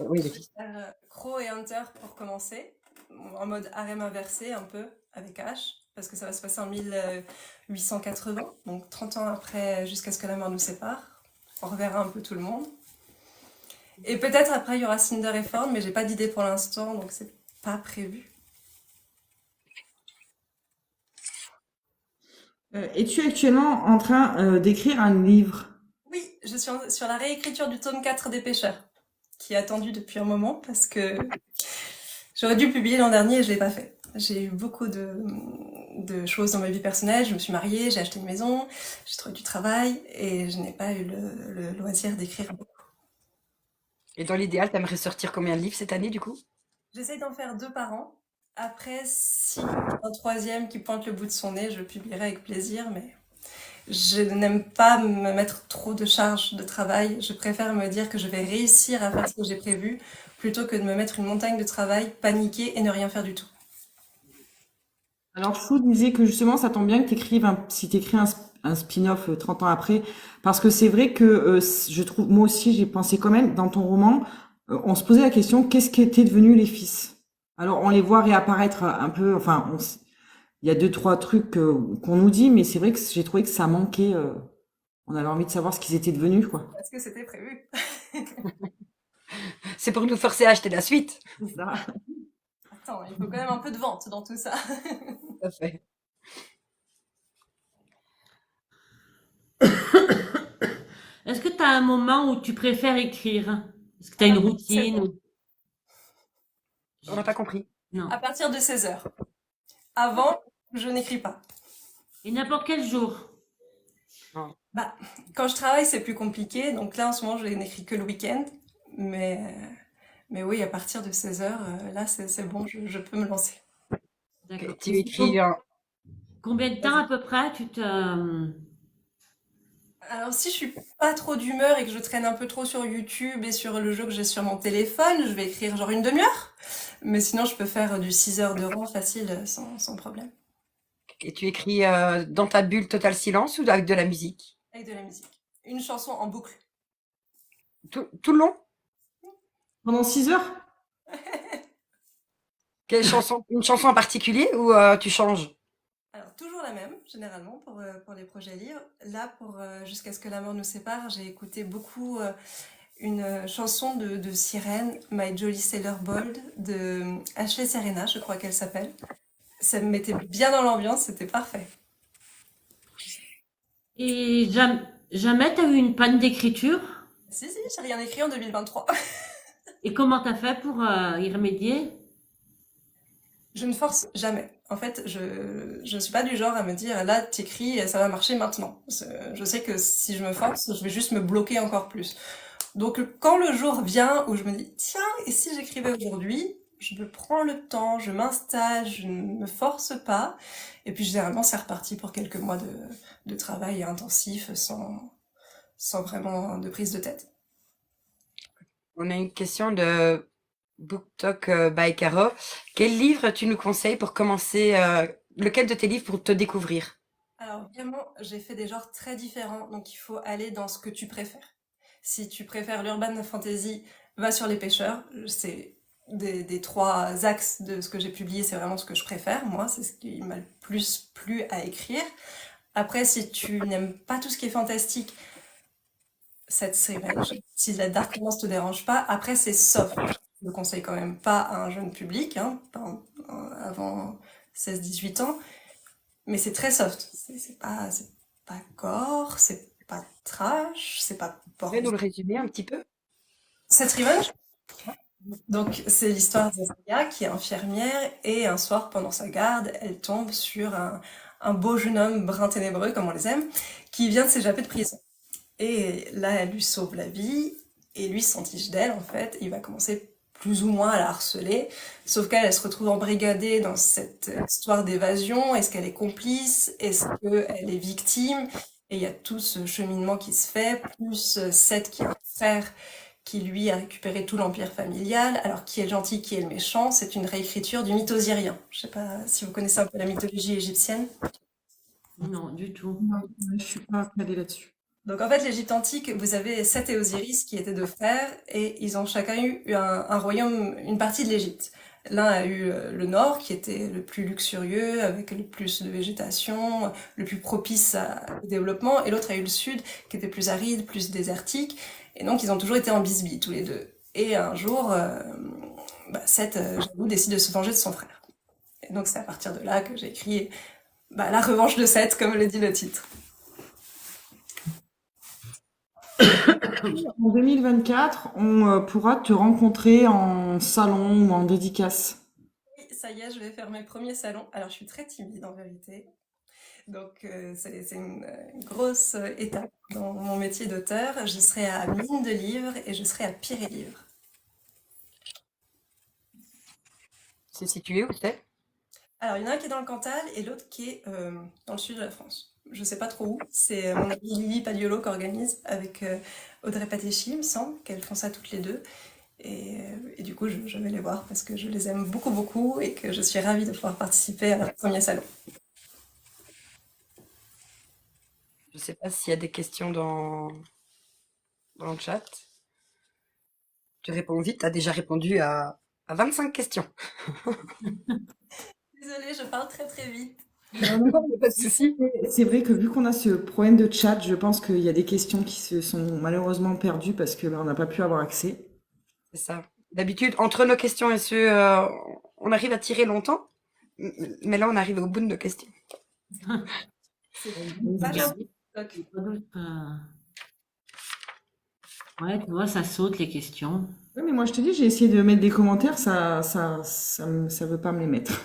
Oui, Je les vais fils. faire Crow et Hunter pour commencer, en mode harem inversé un peu, avec H, parce que ça va se passer en 1880, donc 30 ans après, jusqu'à ce que la mort nous sépare. On reverra un peu tout le monde. Et peut-être après, il y aura Cinder et Ford, mais j'ai pas d'idée pour l'instant, donc c'est pas prévu. Es-tu actuellement en train d'écrire un livre? Oui, je suis sur la réécriture du tome 4 des Pêcheurs, qui est attendu depuis un moment, parce que j'aurais dû le publier l'an dernier et je l'ai pas fait. J'ai eu beaucoup de choses dans ma vie personnelle. Je me suis mariée, j'ai acheté une maison, j'ai trouvé du travail et je n'ai pas eu le loisir d'écrire beaucoup. Et dans l'idéal, t'aimerais sortir combien de livres cette année, du coup? J'essaye d'en faire 2 par an. Après, si un troisième qui pointe le bout de son nez, je le publierai avec plaisir, mais je n'aime pas me mettre trop de charge de travail. Je préfère me dire que je vais réussir à faire ce que j'ai prévu plutôt que de me mettre une montagne de travail, paniquer et ne rien faire du tout. Alors, Chou disait que justement, ça tombe bien que si t'écris un spin-off 30 ans après, parce que c'est vrai que je trouve, moi aussi, j'ai pensé quand même, dans ton roman, on se posait la question, qu'est-ce qu'étaient devenus les fils? Alors, on les voit réapparaître un peu, enfin, il y a deux, trois trucs qu'on nous dit, mais c'est vrai que j'ai trouvé que ça manquait, on avait envie de savoir ce qu'ils étaient devenus, quoi. Est-ce que c'était prévu? C'est pour nous forcer à acheter la suite. C'est ça. Attends, il faut quand même un peu de vente dans tout ça. Tout à fait. Est-ce que tu as un moment où tu préfères écrire? Est-ce que tu as une À partir de 16 routine? heures. On n'a pas compris. Non. À partir de 16 heures. Avant, je n'écris pas. Et n'importe quel jour. Non. Bah, quand je travaille, c'est plus compliqué. Donc là, en ce moment, je n'écris que le week-end. Mais oui, à partir de 16 heures, là, c'est bon, je peux me lancer. D'accord. Ok, tu écris un... Combien de temps Vas-y. à peu près tu te... Alors, si je suis pas trop d'humeur et que je traîne un peu trop sur YouTube et sur le jeu que j'ai sur mon téléphone, je vais écrire genre une demi-heure. Mais sinon, je peux faire du 6 heures de rang facile, sans problème. Et tu écris dans ta bulle total silence ou avec de la musique? Avec de la musique. Une chanson en boucle. Tout le long? Pendant 6 heures? Quelle chanson? Une chanson en particulier ou tu changes? Alors, toujours la même, généralement, pour les projets livres. Là, pour Jusqu'à ce que la mort nous sépare, j'ai écouté beaucoup une chanson de Sirène, My Jolly Sailor Bold, de Ashley Serena, je crois qu'elle s'appelle. Ça me mettait bien dans l'ambiance, c'était parfait. Et jamais tu as eu une panne d'écriture? Si, j'ai rien écrit en 2023. Et comment tu as fait pour y remédier? Je ne force jamais. En fait, je suis pas du genre à me dire là, t'écris, ça va marcher maintenant. Je sais que si je me force, je vais juste me bloquer encore plus. Donc, quand le jour vient où je me dis tiens, et si j'écrivais aujourd'hui, je me prends le temps, je m'installe, je ne me force pas. Et puis, généralement, c'est reparti pour quelques mois de travail intensif sans vraiment de prise de tête. On a une question de BookTok by Caro. Quel livre tu nous conseilles pour commencer lequel de tes livres pour te découvrir? Alors, vraiment, j'ai fait des genres très différents, donc il faut aller dans ce que tu préfères. Si tu préfères l'urban fantasy, va sur Les Pêcheurs. C'est des 3 axes de ce que j'ai publié, c'est vraiment ce que je préfère. Moi, c'est ce qui m'a le plus plu à écrire. Après, si tu n'aimes pas tout ce qui est fantastique, cette série, si la dark romance te dérange pas, après c'est soft. Je le conseille quand même pas à un jeune public, hein, pas avant 16-18 ans, mais c'est très soft. C'est pas gore, c'est pas trash, c'est pas Tu pourrais nous porno. le résumer un petit peu? Cette Revenge, Donc, c'est l'histoire d'Esaïa qui est infirmière et un soir, pendant sa garde, elle tombe sur un beau jeune homme brun ténébreux, comme on les aime, qui vient de s'échapper de prison. Et là, elle lui sauve la vie et lui s'entiche d'elle, en fait. Il va commencer plus ou moins à la harceler. Sauf qu'elle, elle se retrouve embrigadée dans cette histoire d'évasion. Est-ce qu'elle est complice? Est-ce qu'elle est victime? Et il y a tout ce cheminement qui se fait, plus Seth qui est un frère qui lui a récupéré tout l'empire familial. Alors qui est le gentil, qui est le méchant? C'est une réécriture du mythe osirien. Je sais pas si vous connaissez un peu la mythologie égyptienne. Non, du tout. Non, je suis pas calée là-dessus. Donc en fait, l'Égypte antique, vous avez Seth et Osiris qui étaient deux frères et ils ont chacun eu un royaume, une partie de l'Égypte. L'un a eu le nord qui était le plus luxurieux avec le plus de végétation, le plus propice au développement, et l'autre a eu le sud qui était plus aride, plus désertique. Et donc ils ont toujours été en bisbille tous les deux. Et un jour, Seth, j'avoue, décide de se venger de son frère. Et donc c'est à partir de là que j'ai écrit la revanche de Seth, comme le dit le titre. En 2024, on pourra te rencontrer en salon ou en dédicace. Oui, ça y est, je vais faire mes premiers salons. Alors, je suis très timide en vérité. Donc, c'est une grosse étape dans mon métier d'auteur. Je serai à Mine de Livres et je serai à Piré Livre. C'est situé où c'est? Alors, il y en a un qui est dans le Cantal et l'autre qui est dans le sud de la France. Je sais pas trop où. C'est mon amie Lily Padiolo qui organise avec Audrey Patéchi, il me semble, qu'elles font ça toutes les deux. Et du coup, je vais les voir parce que je les aime beaucoup, beaucoup et que je suis ravie de pouvoir participer à leur premier salon. Je sais pas s'il y a des questions dans le chat. Tu réponds vite, tu as déjà répondu à 25 questions. Désolée, je parle très très vite. Pas de souci. C'est vrai que vu qu'on a ce problème de chat, je pense qu'il y a des questions qui se sont malheureusement perdues parce que on n'a pas pu avoir accès. C'est ça. D'habitude, entre nos questions et ceux, on arrive à tirer longtemps, mais là, on arrive au bout de nos questions. Pas Regarde, Donc, pas d'autres, ouais, tu vois, ça saute les questions. Oui, mais moi je te dis, j'ai essayé de mettre des commentaires, ça veut pas me les mettre.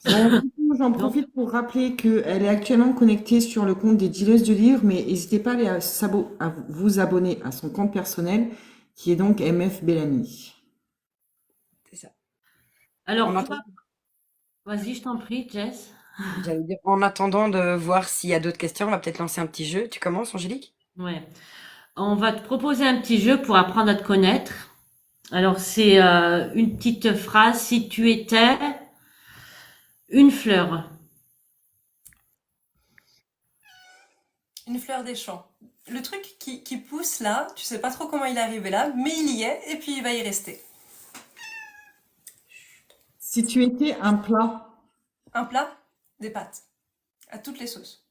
Bon, du coup, j'en Donc, profite pour rappeler qu'elle est actuellement connectée sur le compte des dealeuses de livres, mais n'hésitez pas à, à vous abonner à son compte personnel, qui est donc MF Bellamy. C'est ça. alors, En toi, vas-y, je t'en prie, Jess. J'allais dire, en attendant de voir s'il y a d'autres questions, on va peut-être lancer un petit jeu. Tu commences, Angélique? Ouais. On va te proposer un petit jeu pour apprendre à te connaître. Alors, c'est une petite phrase. Si tu étais une fleur. une fleur des champs. Le truc qui pousse là, tu sais pas trop comment il est arrivé là, mais il y est et puis il va y rester. Si tu étais un plat, Un plat, des pâtes, à toutes les sauces.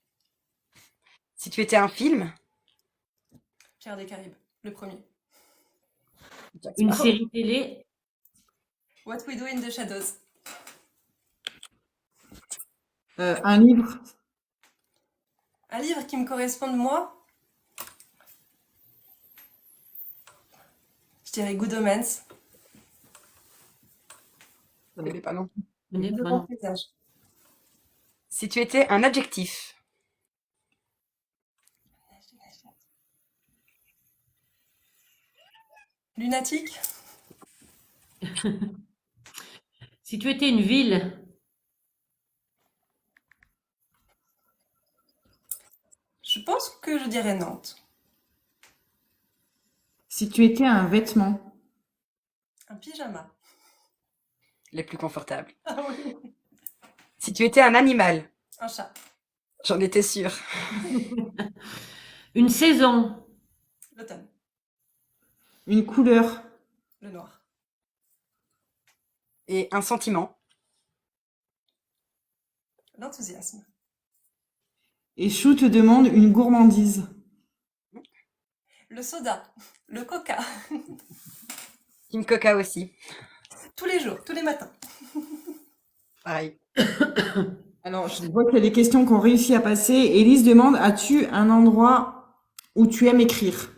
Si tu étais un film, Pierre des Caraïbes, le premier. Jack Une Sparrow. série télé. What We Do in the Shadows. un livre, Un livre qui me correspond de moi, je dirais Good Omens. Je connais pas, non. Je connais Le pas, bon non. paysage. Si tu étais un adjectif, Lunatique. Si tu étais une ville. Je pense que je dirais Nantes. si tu étais un vêtement, Un pyjama. les plus confortables. Ah oui. Si tu étais un animal, Un chat. j'en étais sûre. Une saison. L'automne. une couleur, Le noir. Et un sentiment, L'enthousiasme. et Chou te demande une gourmandise. Le soda. Le coca. Team Coca aussi. Tous les jours, tous les matins. Pareil. Alors, je vois qu'il y a des questions qui ont réussi à passer. Élise demande, as-tu un endroit où tu aimes écrire?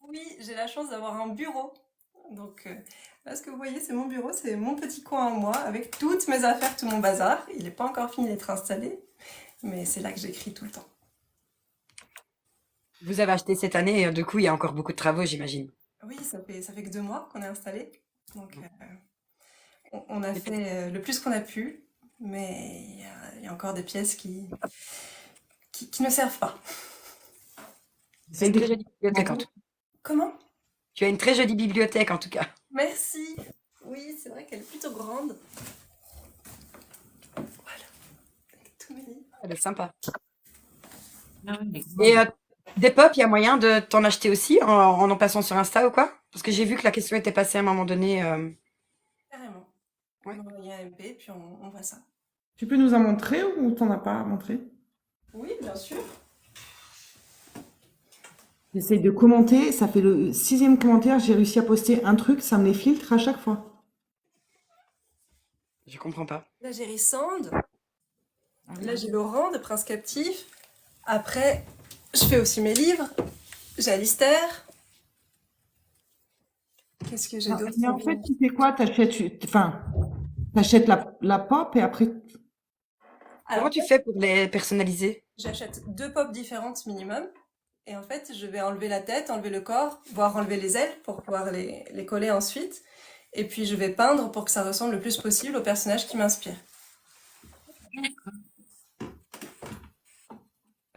Oui, j'ai la chance d'avoir un bureau Donc, là, ce que vous voyez, c'est mon bureau, c'est mon petit coin à moi, avec toutes mes affaires, tout mon bazar. Il n'est pas encore fini d'être installé, mais c'est là que j'écris tout le temps. Vous avez acheté cette année, et du coup, il y a encore beaucoup de travaux, j'imagine. Oui, ça fait que 2 mois qu'on est installé. Donc, on a fait le plus qu'on a pu, mais il y a encore des pièces qui ne servent pas. Tu as une très jolie bibliothèque, en tout cas. Comment? Tu as une très jolie bibliothèque, en tout cas. Merci. Oui, c'est vrai qu'elle est plutôt grande. Voilà, tout mignon. Elle est sympa. Ah oui, Et des pop, il y a moyen de t'en acheter aussi en passant sur Insta ou quoi? Parce que j'ai vu que la question était passée à un moment donné. Carrément. Ouais. On envoie un MP, puis on voit ça. Tu peux nous en montrer ou t'en as pas à montrer? Oui, bien sûr. J'essaie de commenter, ça fait le 6e commentaire, j'ai réussi à poster un truc, ça me les filtre à chaque fois. Je comprends pas. Là, j'ai Rissande. Ah oui. Là, j'ai Laurent de Prince Captif. Après, je fais aussi mes livres. J'ai Alistair. Qu'est-ce que j'ai Ah, d'autre? mais en fait, tu fais quoi? T'achètes la pop et après. Comment Alors, tu fais pour les personnaliser? j'achète 2 pop différentes minimum. Et en fait, je vais enlever la tête, enlever le corps, voire enlever les ailes pour pouvoir les coller ensuite. Et puis, je vais peindre pour que ça ressemble le plus possible au personnage qui m'inspire.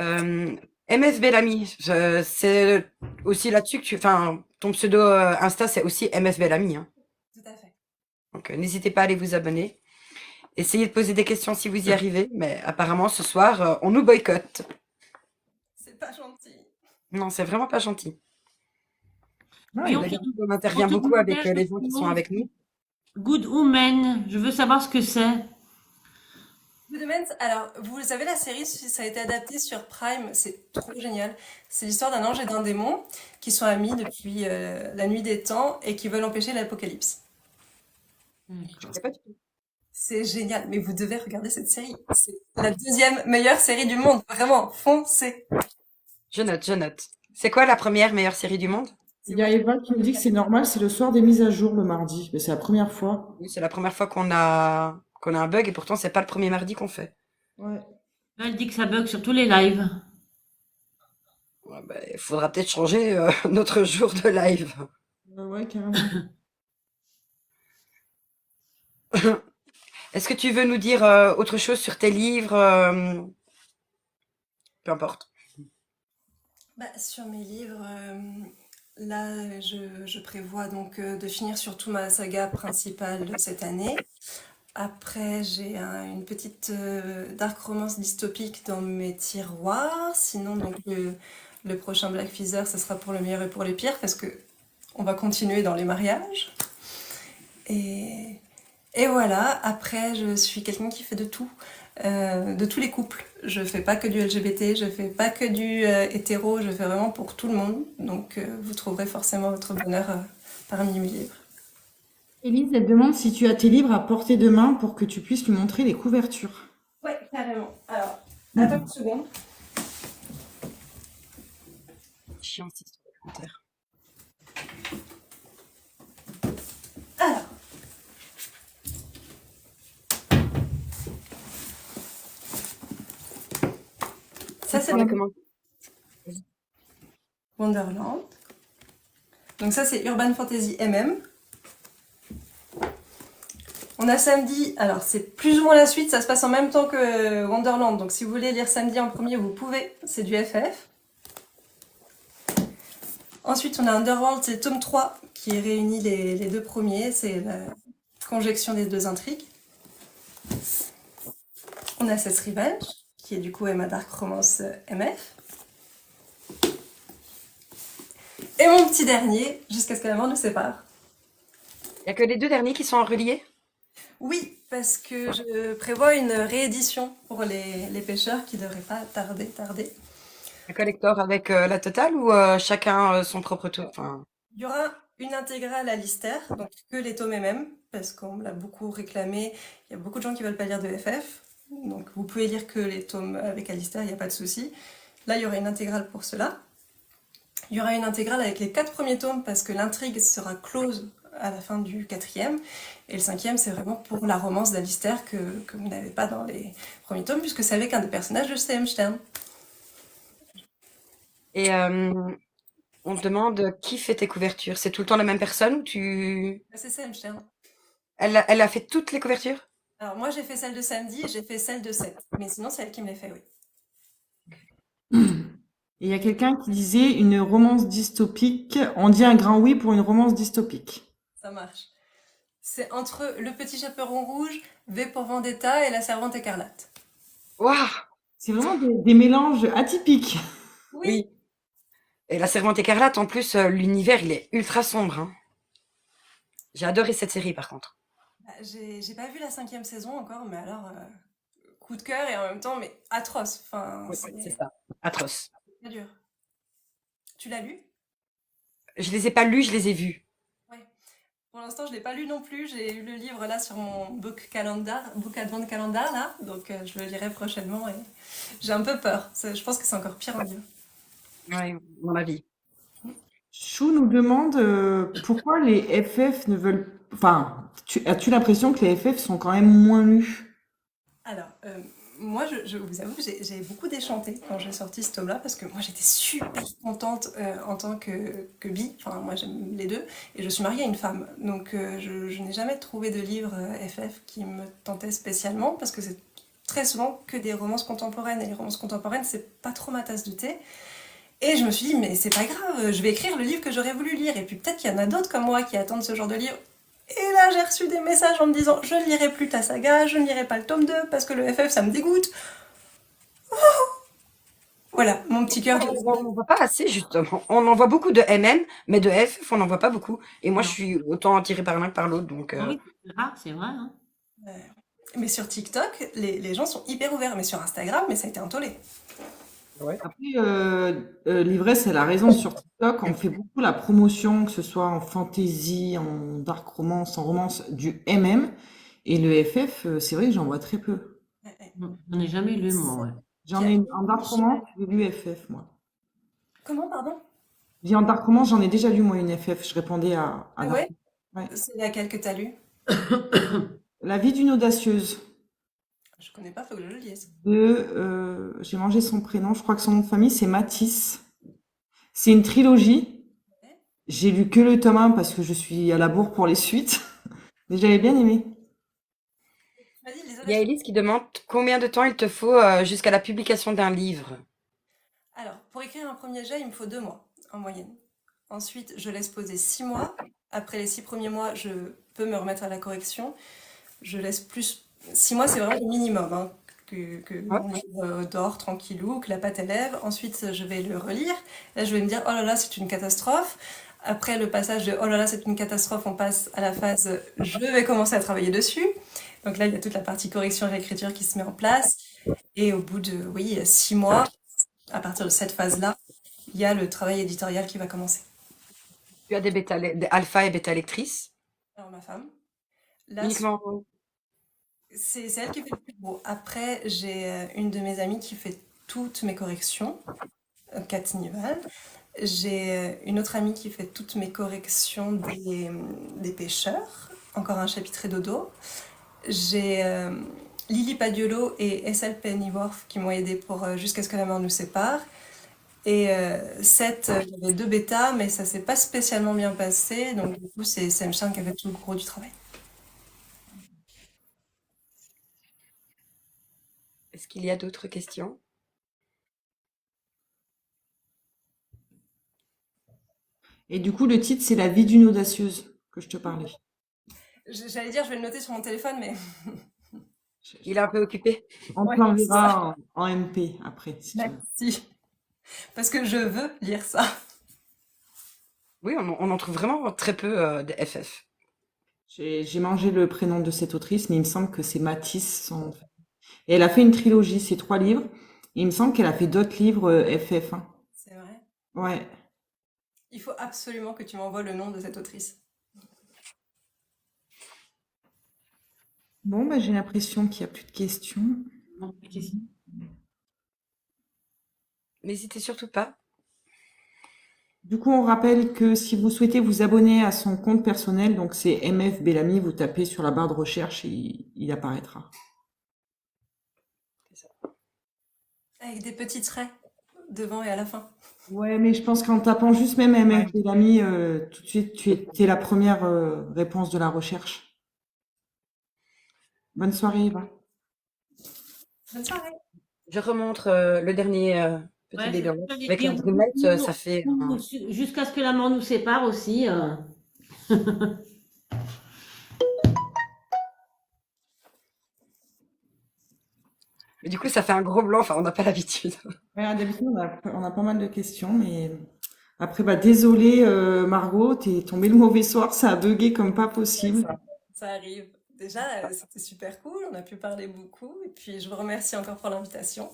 MS Bellamy, c'est aussi là-dessus que enfin, ton pseudo Insta, c'est aussi MS Bellamy, hein. Tout à fait. Donc, n'hésitez pas à aller vous abonner. Essayez de poser des questions si vous y arrivez, mais apparemment, ce soir, on nous boycotte. C'est pas gentil. Non, c'est vraiment pas gentil. Ah, Et il on a- te, On intervient on te beaucoup avec demandait les gens qui sont justement avec nous. Good Woman. Je veux savoir ce que c'est. Good Omens, alors vous savez la série, ça a été adapté sur Prime, c'est trop génial. C'est l'histoire d'un ange et d'un démon qui sont amis depuis la nuit des temps et qui veulent empêcher l'apocalypse. Je sais pas du tout. C'est génial, mais vous devez regarder cette série. C'est la 2e meilleure série du monde, vraiment, foncez. Je note, je note. C'est quoi la première meilleure série du monde? Il y a Eva qui me dit que c'est normal, c'est le soir des mises à jour le mardi. Mais c'est la première fois. Oui, c'est la première fois qu'on a un bug et pourtant c'est pas le premier mardi qu'on fait. Ouais. Elle dit que ça bug sur tous les lives. Ouais, bah, il faudra peut-être changer notre jour de live. Ouais, carrément. Est-ce que tu veux nous dire autre chose sur tes livres peu importe. Bah, sur mes livres, là, je prévois donc de finir surtout ma saga principale de cette année. Après, j'ai une petite dark romance dystopique dans mes tiroirs. Sinon, donc le prochain Black Feather, ça sera pour le meilleur et pour le pire, parce que on va continuer dans les mariages. Et voilà. Après, je suis quelqu'un qui fait de tout, de tous les couples. Je fais pas que du LGBT, je fais pas que du hétéro, je fais vraiment pour tout le monde. Donc, vous trouverez forcément votre bonheur parmi mes livres. Élise, elle demande si tu as tes livres à portée de main pour que tu puisses lui montrer les couvertures. Ouais, carrément. Alors, attends une seconde. Chiant cette histoire de commentaire. Alors. Ça, c'est On a commencé. Wonderland. Donc ça, c'est Urban Fantasy MM. On a Samedi, alors c'est plus ou moins la suite, ça se passe en même temps que Wonderland, donc si vous voulez lire Samedi en premier, vous pouvez, c'est du FF. Ensuite, on a Underworld, c'est le tome 3 qui réunit les 2 premiers, c'est la conjonction des 2 intrigues. On a Cess Revenge, qui est du coup Emma Dark Romance MF. Et mon petit dernier, jusqu'à ce que la mort nous sépare. Il n'y a que les 2 derniers qui sont en relié? Oui, parce que je prévois une réédition pour les pêcheurs qui ne devrait pas tarder. Un collector avec la totale ou chacun son propre tour? Enfin, Il y aura une intégrale à Lister, donc que les tomes MM, parce qu'on me l'a beaucoup réclamé. Il y a beaucoup de gens qui veulent pas lire de FF, donc vous pouvez lire que les tomes avec Alistair, il n'y a pas de souci. Là, il y aura une intégrale pour cela. Il y aura une intégrale avec les 4 premiers tomes, parce que l'intrigue sera close à la fin du quatrième. Et le cinquième, c'est vraiment pour la romance d'Alistair que vous n'avez pas dans les premiers tomes, puisque c'est avec un des personnages de C.M. Stern. Et on te demande qui fait tes couvertures. C'est tout le temps la même personne ou tu... C'est C.M. Stern. Elle a fait toutes les couvertures? Alors moi, j'ai fait celle de samedi et j'ai fait celle de 7. Mais sinon, c'est elle qui me les fait, oui. Et il y a quelqu'un qui disait une romance dystopique. On dit un grand oui pour une romance dystopique. Ça marche. C'est entre Le Petit Chaperon Rouge, V pour Vendetta et La Servante écarlate. Waouh! C'est vraiment des mélanges atypiques. Oui. Et La Servante écarlate, en plus, l'univers, il est ultra sombre, hein. J'ai adoré cette série, par contre. Bah, j'ai pas vu la 5e saison encore, mais alors, coup de cœur et en même temps, mais atroce. Enfin, Oui, c'est c'est ça. Atroce. très dur. Tu l'as lu? Je les ai pas lus, je les ai vus. Ouais. Pour l'instant, je l'ai pas lu non plus. J'ai eu le livre là sur mon book advent calendar là, donc je le lirai prochainement et j'ai un peu peur. Je pense que c'est encore pire en livre. Ouais, mon avis. Chou nous demande pourquoi les FF ne veulent... Enfin, as-tu l'impression que les FF sont quand même moins lus? Alors, moi, je vous avoue que j'ai beaucoup déchanté quand j'ai sorti ce tome-là, parce que moi, j'étais super contente en tant que bi. Enfin, moi, j'aime les deux, et je suis mariée à une femme. Donc, je n'ai jamais trouvé de livre FF qui me tentait spécialement, parce que c'est très souvent que des romances contemporaines, et les romances contemporaines, c'est pas trop ma tasse de thé. Et je me suis dit, mais c'est pas grave, je vais écrire le livre que j'aurais voulu lire, et puis peut-être qu'il y en a d'autres comme moi qui attendent ce genre de livre. Et là, j'ai reçu des messages en me disant je ne lirai plus ta saga, je ne lirai pas le tome 2 parce que le FF ça me dégoûte. Voilà, mon petit cœur. On n'en voit pas assez, justement. On en voit beaucoup de MM, mais de FF, on n'en voit pas beaucoup. Et moi, je Non. suis autant attirée par l'un que par l'autre, donc... Oui, c'est vrai, hein. Mais sur TikTok, les gens sont hyper ouverts. Mais sur Instagram, mais ça a été un tollé. ouais. Après, l'ivresse, elle a raison. Sur TikTok, on fait beaucoup la promotion, que ce soit en fantasy, en dark romance, en romance, du MM. Et le FF, c'est vrai que j'en vois très peu. Ouais, ouais. Non, j'en ai jamais lu, moi, ouais. J'en ai en dark romance, j'ai lu FF, moi. Comment, pardon? J'ai en dark romance, j'en ai déjà lu, moi, une FF. Je répondais à Ah dark. ouais? Ouais. C'est laquelle que t'as lu? La vie d'une audacieuse. Je connais pas, faut que je le lise. J'ai mangé son prénom, je crois que son nom de famille, c'est Matisse. C'est une trilogie. J'ai lu que le tome 1 parce que je suis à la bourre pour les suites. Mais j'avais bien aimé. Tu m'as dit Il y a Elise qui demande combien de temps il te faut jusqu'à la publication d'un livre. Alors, pour écrire un premier jet, il me faut 2 mois en moyenne. Ensuite, je laisse poser 6 mois. Après les 6 premiers mois, je peux me remettre à la correction. Je laisse plus. 6 mois, c'est vraiment le minimum, hein, que Ouais. mon livre dort tranquillou, que la pâte élève. Ensuite, je vais le relire. Là, je vais me dire, oh là là, c'est une catastrophe. Après le passage de oh là là, c'est une catastrophe, on passe à la phase je vais commencer à travailler dessus. Donc là, il y a toute la partie correction et réécriture qui se met en place. Et au bout de, oui, 6 mois, à partir de cette phase-là, il y a le travail éditorial qui va commencer. Tu as des alpha et bêta lectrices. Alors, ma femme, là, Uniquement. c'est elle qui fait le plus beau. Après, j'ai une de mes amies qui fait toutes mes corrections, Kat Nival. J'ai une autre amie qui fait toutes mes corrections des pêcheurs, encore un chapitré dodo. J'ai Lily Padiolo et Essel Pennyworth qui m'ont aidé pour Jusqu'à ce que la mort nous sépare. Et Seth, il y avait 2 bêtas, mais ça s'est pas spécialement bien passé. Donc du coup, c'est Sam Chan qui a fait tout le gros du travail. Est-ce qu'il y a d'autres questions? Et du coup, le titre, c'est La vie d'une audacieuse que je te parlais. J'allais dire, je vais le noter sur mon téléphone, mais Il est un peu occupé. On te ouais, l'enverra en MP après, si tu veux. merci. Parce que je veux lire ça. Oui, on en trouve vraiment très peu de FF. J'ai mangé le prénom de cette autrice, mais il me semble que c'est Matisse. Et elle a fait une trilogie, c'est 3 livres. Et il me semble qu'elle a fait d'autres livres FF, hein. C'est vrai. Ouais. Il faut absolument que tu m'envoies le nom de cette autrice. Bon, bah, j'ai l'impression qu'il n'y a plus de questions. Non, plus de questions. N'hésitez surtout pas. Du coup, on rappelle que si vous souhaitez vous abonner à son compte personnel, donc c'est MF Bellamy, vous tapez sur la barre de recherche et il apparaîtra. Avec des petits traits devant et à la fin. Ouais, mais je pense qu'en tapant juste même MF Ouais. Bellamy, tout de suite, tu es la première réponse de la recherche. Bonne soirée, Eva. Bonne soirée. Je remontre le dernier petit Ouais, c'est bébé ce en que lettres. j'allais Avec la dire. brunette, ça fait Jusqu'à ce que la mort nous sépare aussi. Mais du coup, ça fait un gros blanc. Enfin, on n'a pas l'habitude. Ouais, d'habitude, on a pas mal de questions, mais après, bah, désolé, Margot, t'es tombée le mauvais soir, ça a bugué comme pas Ouais, possible. ça arrive. Déjà, c'était super cool, on a pu parler beaucoup, et puis je vous remercie encore pour l'invitation.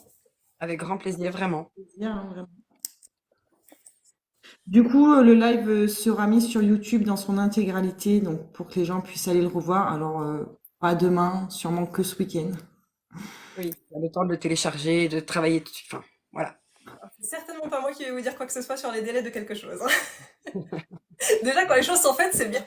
Avec grand plaisir, vraiment. Bien, hein, vraiment. Du coup, le live sera mis sur YouTube dans son intégralité, donc pour que les gens puissent aller le revoir. Alors, pas demain, sûrement que ce week-end. Oui. On a le temps de le télécharger, de travailler dessus. Enfin, voilà. C'est certainement pas moi qui vais vous dire quoi que ce soit sur les délais de quelque chose, hein. Déjà, quand les choses sont faites, c'est bien.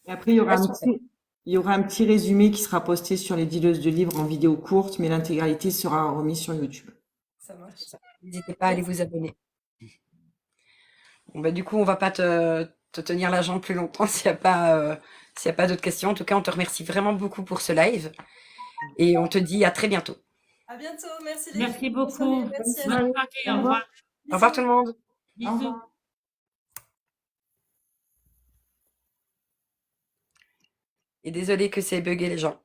Et après, il y aura Elles un sont faites. il y aura un petit résumé qui sera posté sur les dealers de livres en vidéo courte, mais l'intégralité sera remise sur YouTube. Ça marche. N'hésitez pas à aller Merci. vous abonner. Bon, bah, du coup, on va pas te tenir la jambe plus longtemps s'il y a pas d'autres questions. En tout cas, on te remercie vraiment beaucoup pour ce live et on te dit à très bientôt. À bientôt, merci les Merci filles. Bonne soirée, beaucoup. Bonne merci Bonne Anna. soirée. soirée, Au au revoir. revoir. Au revoir Bisous. tout le monde. Au Bisous. revoir. Et désolé que c'est bugué les gens.